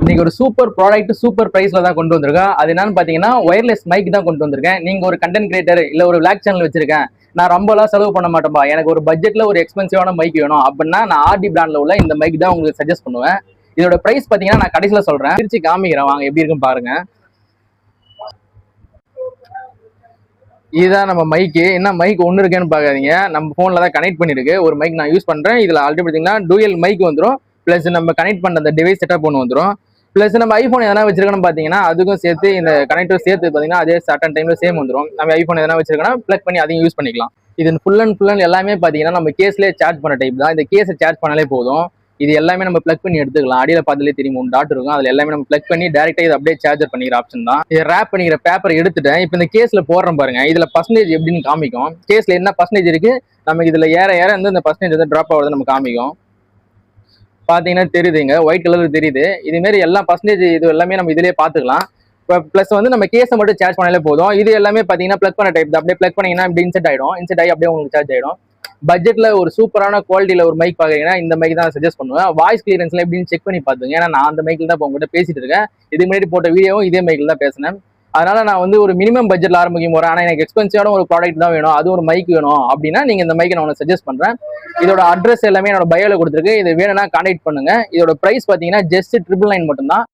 இன்னைக்கு ஒரு super product super பிரைஸ்ல தான் கொண்டு வந்திருக்கேன். அது என்னன்னு பாத்தீங்கன்னா ஒயர்லெஸ் மைக் தான் கொண்டு வந்திருக்கேன். நீங்க ஒரு கண்டென்ட் கிரியேட்டர் இல்ல ஒரு விளாக் சேனல் வச்சிருக்கேன், நான் ரொம்பலாம் செலவு பண்ண மாட்டேன்பா, எனக்கு ஒரு பட்ஜெட்ல ஒரு எக்ஸ்பென்சிவான மைக் வேணும் அப்படின்னா நான் ஆர்டி பிராண்ட்ல உள்ள இந்த மைக் தான் உங்களுக்கு சஜஸ்ட் பண்ணுவேன். இதோட பிரைஸ் பாத்தீங்கன்னா நான் கடைசியில சொல்றேன், பிரிச்சு காமிக்கிறேன் வாங்க எப்படி இருக்குன்னு பாருங்க. இதுதான் நம்ம மைக்கு. என்ன மைக் ஒன்று இருக்குன்னு பாக்காதீங்க, நம்ம போன்ல தான் கனெக்ட் பண்ணிருக்கு. ஒரு மைக் நான் யூஸ் பண்றேன். இதுல ஆல்ரெடி பாத்தீங்கன்னா டூயல் மைக் வந்துடும், பிளஸ் நம்ம கனெக்ட் பண்ண அந்த டிவைஸ் செட்டப் ஒன்று வந்துடும். பிளஸ் நம்ம ஐபோன் எதனா வச்சிருக்கணும் பாத்தீங்கன்னா அதுக்கும் சேர்த்து இந்த கனெக்டர் சேர்த்து பாத்தீங்கன்னா அதே சர்டன் டைம்ல சேம் வந்துடும். நம்ம ஐபோன் எதனா வச்சிருக்கோம்னா பிளக் பண்ணி அதையும் யூஸ் பண்ணிக்கலாம். இது ஃபுல் அண்ட் எல்லாமே பாத்தீங்கன்னா நம்ம கேஸ்லேயே சார்ஜ் பண்ண டைப் தான். இந்த கேஸை சார்ஜ் பண்ணாலே போதும். இது எல்லாமே நம்ம பிளக் பண்ணி எடுத்துக்கலாம். அடியில பார்த்தாலே தெரியும் 3 டாட் இருக்கும். அதுல எல்லாமே நம்ம பிளக் பண்ணி டேரக்டா இதை அப்படியே சார்ஜர் பண்ணிக்கிற ஆப்ஷன் தான். இதை ரேப் பண்ணிக்கிற பேப்பர் எடுத்துட்டேன். இப்போ இந்த கேஸ்ல போடுறோம் பாருங்க, இதுல பர்சன்டேஜ் எப்படின்னு காமிக்கும். கேஸ்ல என்ன பர்சன்டேஜ் இருக்கு, நமக்கு இதுல ஏற ஏற வந்து இந்த பர்சன்டேஜ் வந்து டிராப் ஆகுறது நம்ம காமிக்கும். பாத்தீங்கன்னா தெரியுதுங்க, ஒயிட் கலர் தெரியுது. இது மாதிரி எல்லா பர்சன்டேஜ் இது எல்லாமே நம்ம இதுலயே பாத்துக்கலாம். இப்போ பிளஸ் வந்து நம்ம கேஸை மட்டும் சார்ஜ் பண்ணாலே போதும். இது எல்லாமே பாத்தீங்கன்னா பிளக் பண்ண டைப் தான். அப்படியே பிளக் பண்ணீங்கன்னா இப்படி இன்செட் ஆயிடும். இன்செட் ஆகி அப்படியே உங்களுக்கு சார்ஜ் ஆயிடும். பட்ஜெட்ல ஒரு சூப்பரான குவாலிட்டியில ஒரு மைக் பாக்குறீங்கன்னா இந்த மைக் தான் சஜஸ்ட் பண்ணுவேன். வாய்ஸ் கிளியரன்ஸ்ல எப்படின்னு செக் பண்ணி பாத்துங்க. ஏன்னா நான் அந்த மைக்கில் தான் உங்ககிட்ட பேசிட்டு இருக்கேன். இதுக்கு முன்னாடி போட்ட வீடியோவும் இதே மைக்கில் தான் பேசினேன். அதனால நான் வந்து ஒரு மினிமம் பட்ஜெட்ல ஆரம்பிக்கும் போறேன். ஆனா எனக்கு எக்ஸ்பென்சிவான ஒரு ப்ராடக்ட் தான் வேணும், அது ஒரு மைக் வேணும் அப்படின்னா நீங்க இந்த மைக்கை நான் உங்களுக்கு சஜஸ்ட் பண்றேன். இதோட அட்ரஸ் எல்லாமே என்னோட பயோல கொடுத்துருக்கு. இது வேணும்னா கான்டாக்ட் பண்ணுங்க. இதோட பிரைஸ் பாத்தீங்கன்னா ஜஸ்ட் 999 மட்டும் தான்.